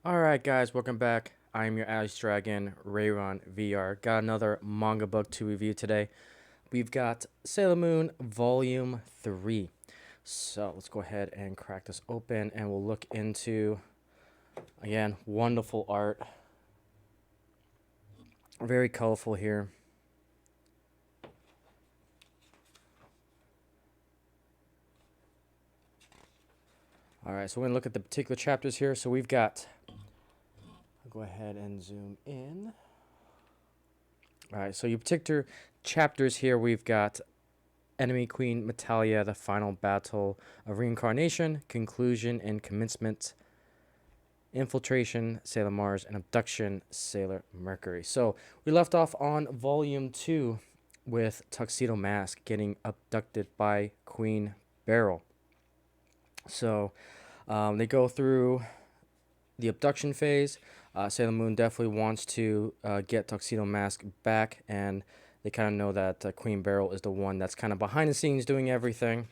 Alright guys, welcome back. I am your Alice Dragon, Rayron VR. Got another manga book to review today. We've got Sailor Moon Volume 3. So let's go ahead and crack this open and we'll look into, again, wonderful art. Very colorful here. Alright, so we're going to look at the particular chapters here. So we've got, I'll go ahead and zoom in. Alright, so your particular chapters here, we've got Enemy Queen Metallia, the final battle of reincarnation, conclusion and commencement, infiltration, Sailor Mars, and abduction, Sailor Mercury. So we left off on volume 2 with Tuxedo Mask getting abducted by Queen Beryl. So they go through the abduction phase. Sailor Moon definitely wants to get Tuxedo Mask back, and they kind of know that Queen Beryl is the one that's kind of behind the scenes doing everything.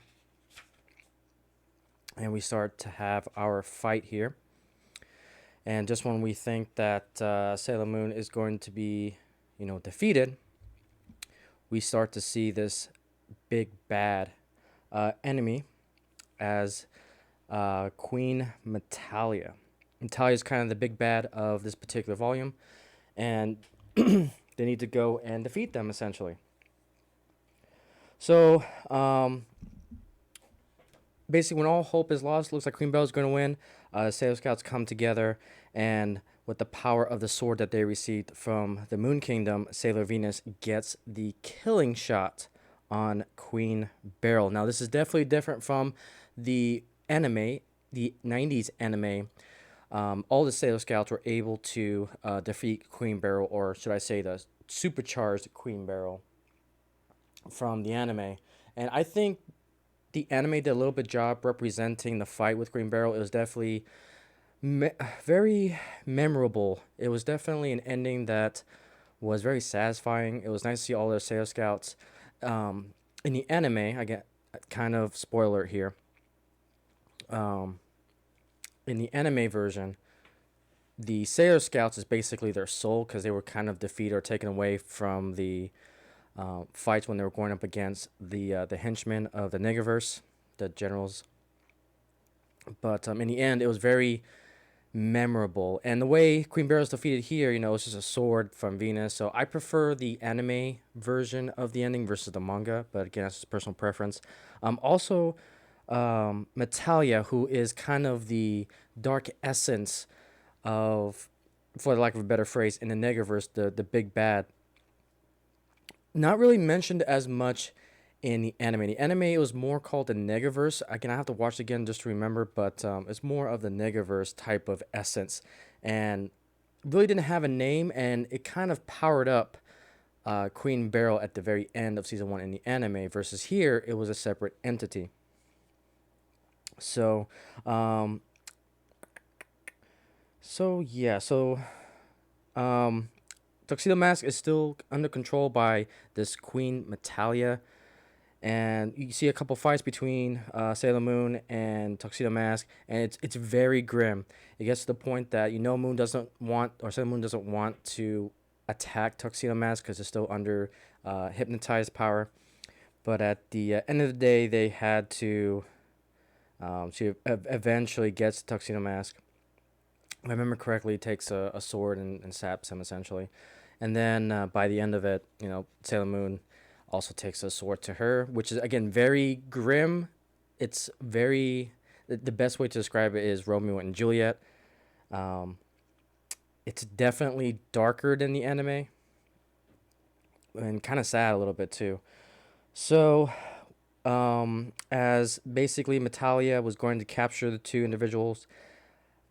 And we start to have our fight here. And just when we think that Sailor Moon is going to be, defeated, we start to see this big bad enemy as Queen Metallia. Metallia is kind of the big bad of this particular volume, and they need to go and defeat them essentially. So basically, when all hope is lost, looks like Queen Beryl is going to win. Sailor Scouts come together, and with the power of the sword that they received from the Moon Kingdom, Sailor Venus gets the killing shot on Queen Beryl. Now, this is definitely different from the anime, the 90s anime. All the Sailor Scouts were able to defeat Queen Beryl, or should I say the supercharged Queen Beryl from the anime. And I think the anime did a little bit job representing the fight with Green Beryl. It was definitely very memorable. It was definitely an ending that was very satisfying. It was nice to see all the Sailor Scouts. In the anime, I get kind of spoiler here. In the anime version, the Sailor Scouts is basically their soul because they were kind of defeated or taken away from the fights when they were going up against the henchmen of the Negaverse, the generals. But in the end, it was very memorable. And the way Queen Beryl is defeated here, it's just a sword from Venus. So I prefer the anime version of the ending versus the manga. But again, that's just personal preference. Also, Metallia, who is kind of the dark essence of, for the lack of a better phrase, in the Negaverse, the big bad. Not really mentioned as much in the anime. The anime, it was more called the Negaverse. Again, I have to watch it again just to remember, but it's more of the Negaverse type of essence, and really didn't have a name, and it kind of powered up Queen Beryl at the very end of season 1 in the anime. Versus here, it was a separate entity. So, yeah, um, Tuxedo Mask is still under control by this Queen Metallia, and you see a couple fights between Sailor Moon and Tuxedo Mask, and it's very grim. It gets to the point that Moon doesn't want, or Sailor Moon doesn't want to attack Tuxedo Mask because it's still under hypnotized power. But at the end of the day, they had to. She eventually gets Tuxedo Mask. If I remember correctly, takes a sword and saps him essentially. And then by the end of it, Sailor Moon also takes a sword to her, which is again very grim. It's very the best way to describe it is Romeo and Juliet. Um, it's definitely darker than the anime and kind of sad a little bit too. So, as basically Metallia was going to capture the two individuals,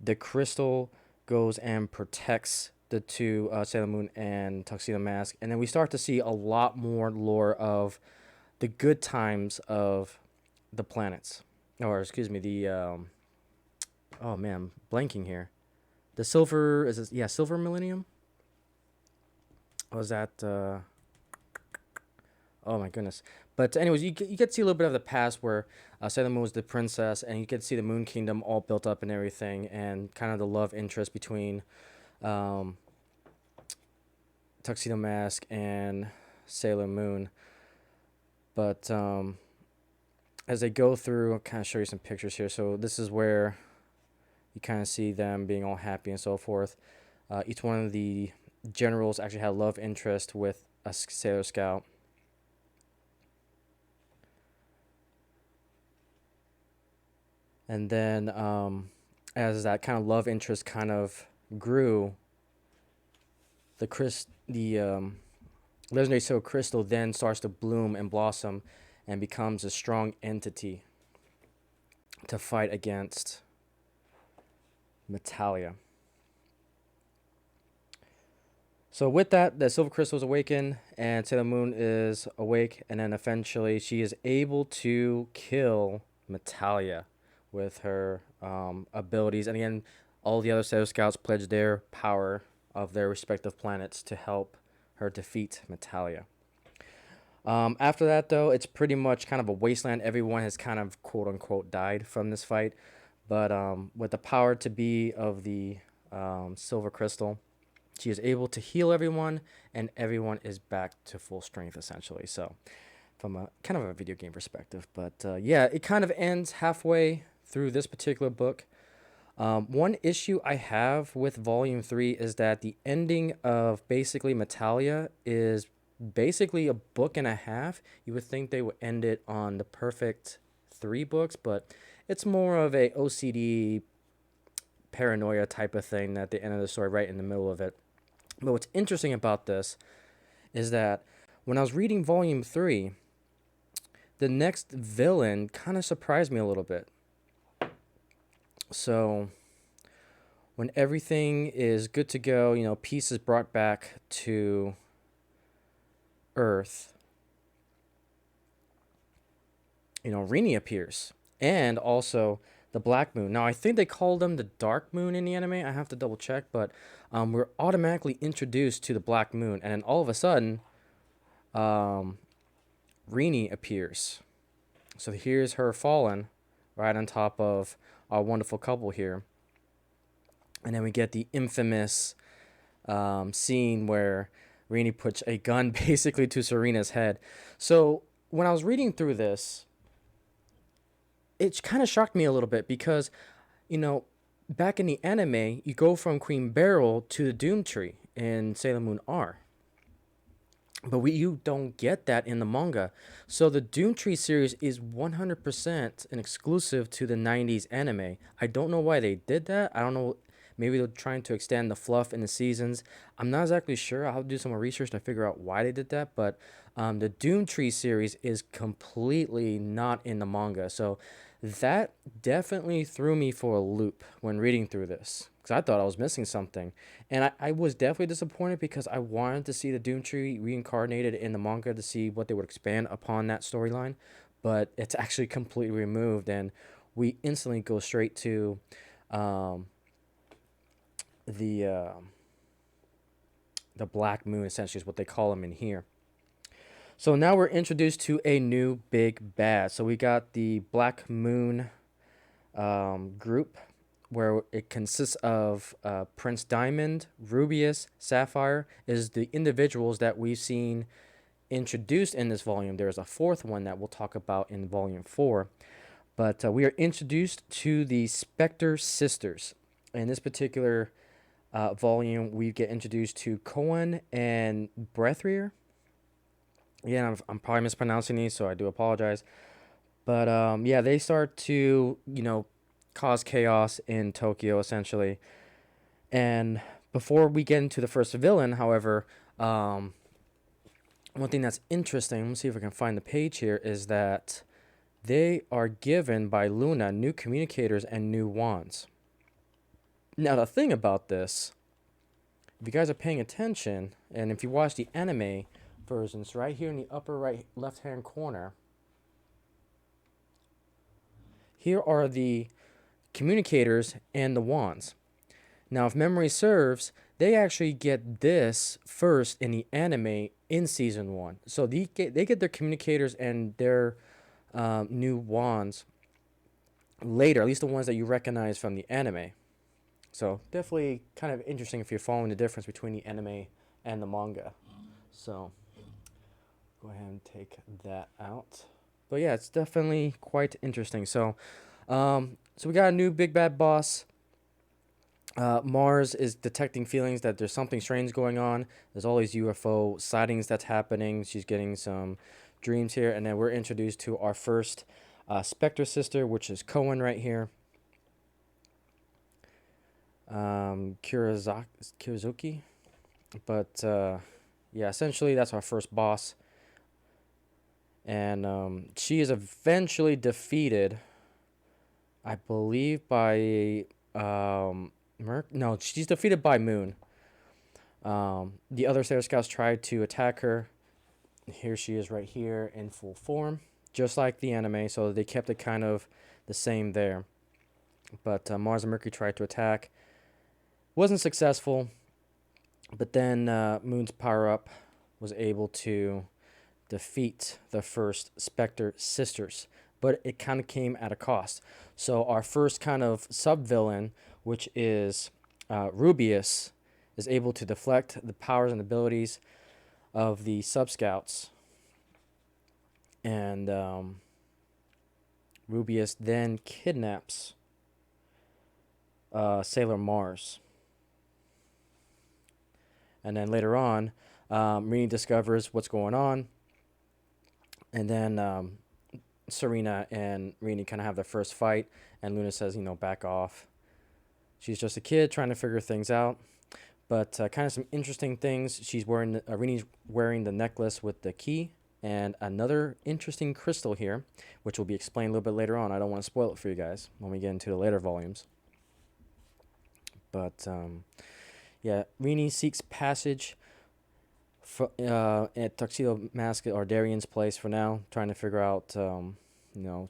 the crystal goes and protects the two Sailor Moon and Tuxedo Mask, and then we start to see a lot more lore of the good times of the planets, or excuse me, the oh man, blanking here. The silver is this, Silver Millennium. Was that Oh my goodness. But anyways, you get to see a little bit of the past where Sailor Moon was the princess, and you get to see the Moon Kingdom all built up and everything, and kind of the love interest between um, Tuxedo Mask and Sailor Moon. But as they go through, I'll kind of show you some pictures here. So this is where you kind of see them being all happy and so forth. Each one of the generals actually had love interest with a Sailor Scout. And then as that kind of love interest kind of grew, the legendary Silver Crystal then starts to bloom and blossom and becomes a strong entity to fight against Metallia. So with that, the Silver Crystal is awakened and Sailor Moon is awake, and then eventually she is able to kill Metallia with her abilities. And again, all the other Sailor Scouts pledge their power of their respective planets to help her defeat Metallia. After that, though, it's pretty much kind of a wasteland. Everyone has kind of quote unquote died from this fight. But with the power to be of the Silver Crystal, she is able to heal everyone, and everyone is back to full strength, essentially. So, from a kind of a video game perspective. But yeah, it kind of ends halfway through this particular book. One issue I have with Volume 3 is that the ending of basically Metallia is basically a book and a half. You would think they would end it on the perfect 3 books, but it's more of a OCD paranoia type of thing at the end of the story, right in the middle of it. But what's interesting about this is that when I was reading Volume 3, the next villain kind of surprised me a little bit. So when everything is good to go, peace is brought back to Earth, Rini appears. And also the Black Moon. Now, I think they call them the Dark Moon in the anime. I have to double check, but we're automatically introduced to the Black Moon. And then all of a sudden, Rini appears. So here's her fallen right on top of our wonderful couple here. And then we get the infamous scene where Rini puts a gun basically to Serena's head. So when I was reading through this, it kind of shocked me a little bit because, back in the anime, you go from Queen Beryl to the Doom Tree in Sailor Moon R. But you don't get that in the manga. So the Doom Tree series is 100% an exclusive to the 90s anime. I don't know why they did that. I don't know. Maybe they're trying to extend the fluff in the seasons. I'm not exactly sure. I'll have to do some more research to figure out why they did that. But the Doom Tree series is completely not in the manga. So that definitely threw me for a loop when reading through this, because I thought I was missing something. And I was definitely disappointed because I wanted to see the Doom Tree reincarnated in the manga to see what they would expand upon that storyline. But it's actually completely removed, and we instantly go straight to the Black Moon, essentially, is what they call him in here. So now we're introduced to a new big bad. So we got the Black Moon group, where it consists of Prince Diamond, Rubius, Sapphire, is the individuals that we've seen introduced in this volume. There's a fourth one that we'll talk about in Volume 4. But we are introduced to the Spectre sisters. In this particular volume, we get introduced to Cohen and Brethrier. Yeah, I'm probably mispronouncing these, so I do apologize. But yeah, they start to, cause chaos in Tokyo, essentially. And before we get into the first villain, however, one thing that's interesting, let me see if I can find the page here, is that they are given by Luna new communicators and new wands. Now, the thing about this, if you guys are paying attention, and if you watch the anime versions, right here in the upper right left hand corner, here are the communicators and the wands. Now, if memory serves, they actually get this first in the anime in season 1. So they get their communicators and their new wands later, at least the ones that you recognize from the anime. So definitely kind of interesting if you're following the difference between the anime and the manga. So go ahead and take that out. But yeah, it's definitely quite interesting. So we got a new big bad boss. Mars is detecting feelings that there's something strange going on. There's all these UFO sightings that's happening. She's getting some dreams here, and then we're introduced to our first Spectre sister, which is Cohen right here. Kurazuki. But yeah, essentially that's our first boss. And she is eventually defeated, I believe, by no, she's defeated by Moon. The other Sailor Scouts tried to attack her. Here she is right here in full form, just like the anime, so they kept it kind of the same there. But Mars and Mercury tried to attack. Wasn't successful, but then Moon's power-up was able to defeat the first Spectre sisters, but it kind of came at a cost. So our first kind of sub-villain, which is Rubius, is able to deflect the powers and abilities of the sub-scouts. And Rubius then kidnaps Sailor Mars. And then later on, Rini discovers what's going on. And then Serena and Rini kind of have their first fight. And Luna says, back off. She's just a kid trying to figure things out. But kind of some interesting things. Rini's wearing the necklace with the key. And another interesting crystal here, which will be explained a little bit later on. I don't want to spoil it for you guys when we get into the later volumes. But yeah, Rini seeks passage at Tuxedo Mask or Darian's place for now, trying to figure out,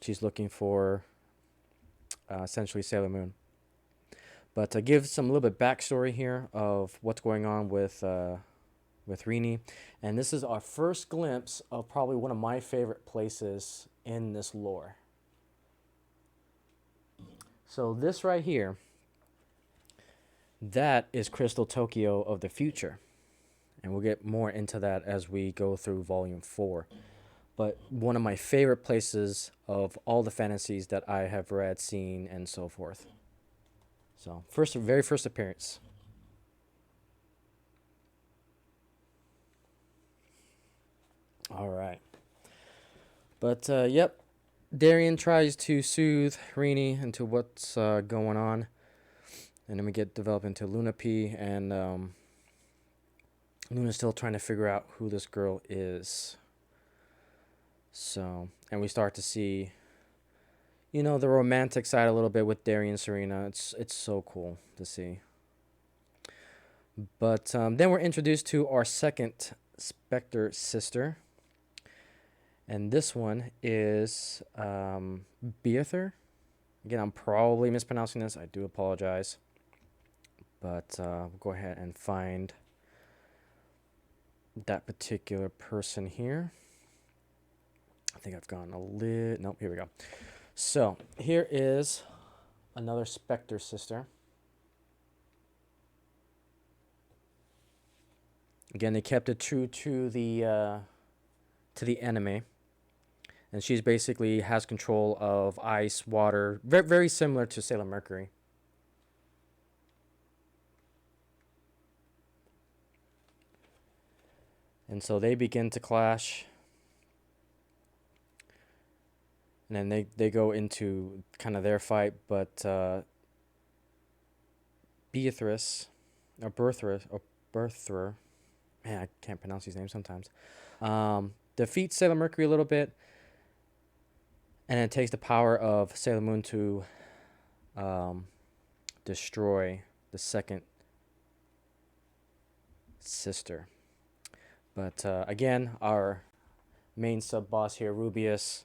she's looking for essentially Sailor Moon. But to give some little bit backstory here of what's going on with Rini, and this is our first glimpse of probably one of my favorite places in this lore. So this right here, that is Crystal Tokyo of the future. And we'll get more into that as we go through Volume 4. But one of my favorite places of all the fantasies that I have read, seen, and so forth. So, very first appearance. All right. But, yep. Darian tries to soothe Rini into what's going on. And then we get developed into Luna P, and Luna's still trying to figure out who this girl is. So, and we start to see, the romantic side a little bit with Darian and Serena. It's so cool to see. But then we're introduced to our second Spectre sister. And this one is Beather. Again, I'm probably mispronouncing this. I do apologize. But we'll go ahead and find that particular person here. I think I've gone a little... Nope, here we go. So, here is another Spectre sister. Again, they kept it true to the anime. And she's basically has control of ice, water, very, very similar to Sailor Mercury. And so they begin to clash. And then they go into kind of their fight, but Beatrice, or Berthra, man, I can't pronounce these names sometimes, defeats Sailor Mercury a little bit, and it takes the power of Sailor Moon to destroy the second sister. But again, our main sub-boss here, Rubius,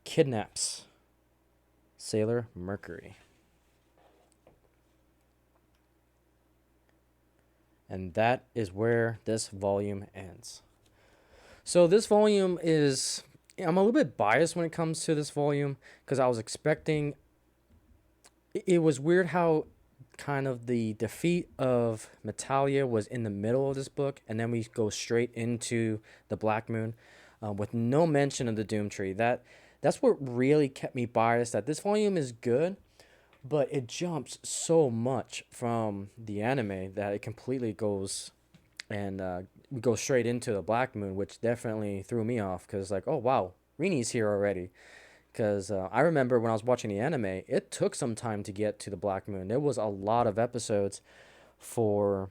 kidnaps Sailor Mercury. And that is where this volume ends. So this volume is, I'm a little bit biased when it comes to this volume because I was expecting, it was weird how kind of the defeat of Metallia was in the middle of this book, and then we go straight into the Black Moon, with no mention of the Doom Tree. That's what really kept me biased. That this volume is good, but it jumps so much from the anime that it completely goes and we go straight into the Black Moon, which definitely threw me off because like, oh wow, Rini's here already. Because I remember when I was watching the anime, it took some time to get to the Black Moon. There was a lot of episodes for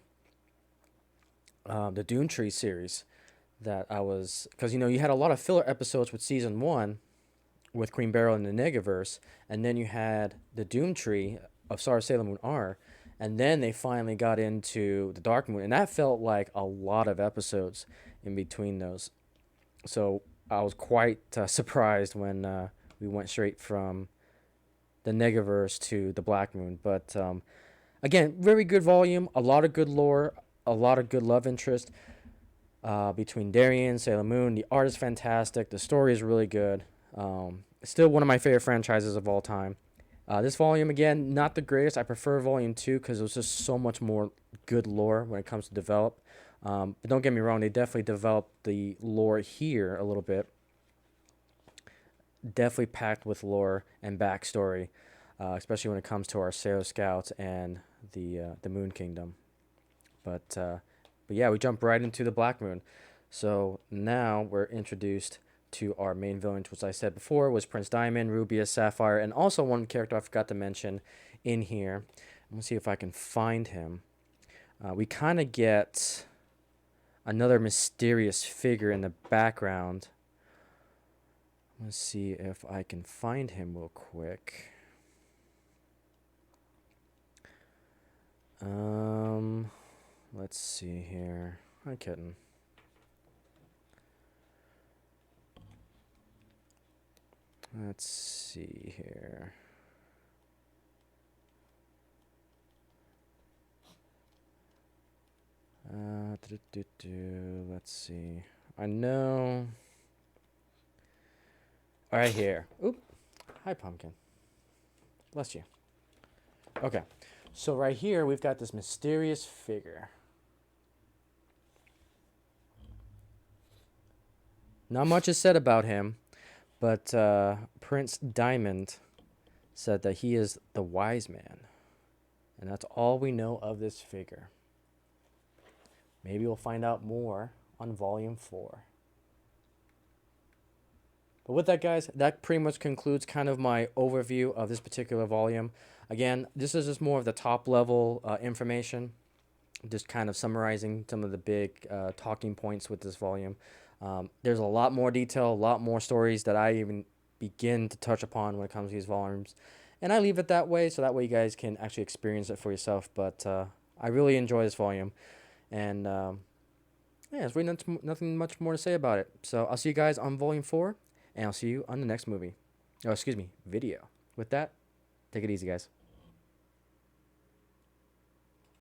the Dune Tree series that I was, because you had a lot of filler episodes with season one with Queen Beryl and the Negaverse, and then you had the Doom Tree of Star Sailor Moon R, and then they finally got into the Dark Moon, and that felt like a lot of episodes in between those. So I was quite surprised when we went straight from the Negaverse to the Black Moon. But again, very good volume, a lot of good lore, a lot of good love interest between Darien, Sailor Moon. The art is fantastic. The story is really good. Still one of my favorite franchises of all time. This volume, again, not the greatest. I prefer volume 2 because it was just so much more good lore when it comes to develop. But don't get me wrong, they definitely developed the lore here a little bit. Definitely packed with lore and backstory, especially when it comes to our Sailor Scouts and the Moon Kingdom. But yeah, we jump right into the Black Moon. So now we're introduced to our main villains, which I said before was Prince Diamond, Rubia, Sapphire, and also one character I forgot to mention in here. I'm gonna see if I can find him. We kind of get another mysterious figure in the background. Let's see if I can find him real quick. Let's see here. I'm kidding. Let's see here. Let's see. I know. Right here. Oop. Hi, Pumpkin. Bless you. Okay. So right here, we've got this mysterious figure. Not much is said about him, but Prince Diamond said that he is the wise man. And that's all we know of this figure. Maybe we'll find out more on Volume 4. But with that, guys, that pretty much concludes kind of my overview of this particular volume. Again, this is just more of the top level information, just kind of summarizing some of the big talking points with this volume. There's a lot more detail, a lot more stories that I even begin to touch upon when it comes to these volumes. And I leave it that way, so that way you guys can actually experience it for yourself. But I really enjoy this volume. And yeah, there's really nothing much more to say about it. So I'll see you guys on Volume 4, and I'll see you on the next movie. Oh, excuse me, video. With that, take it easy, guys.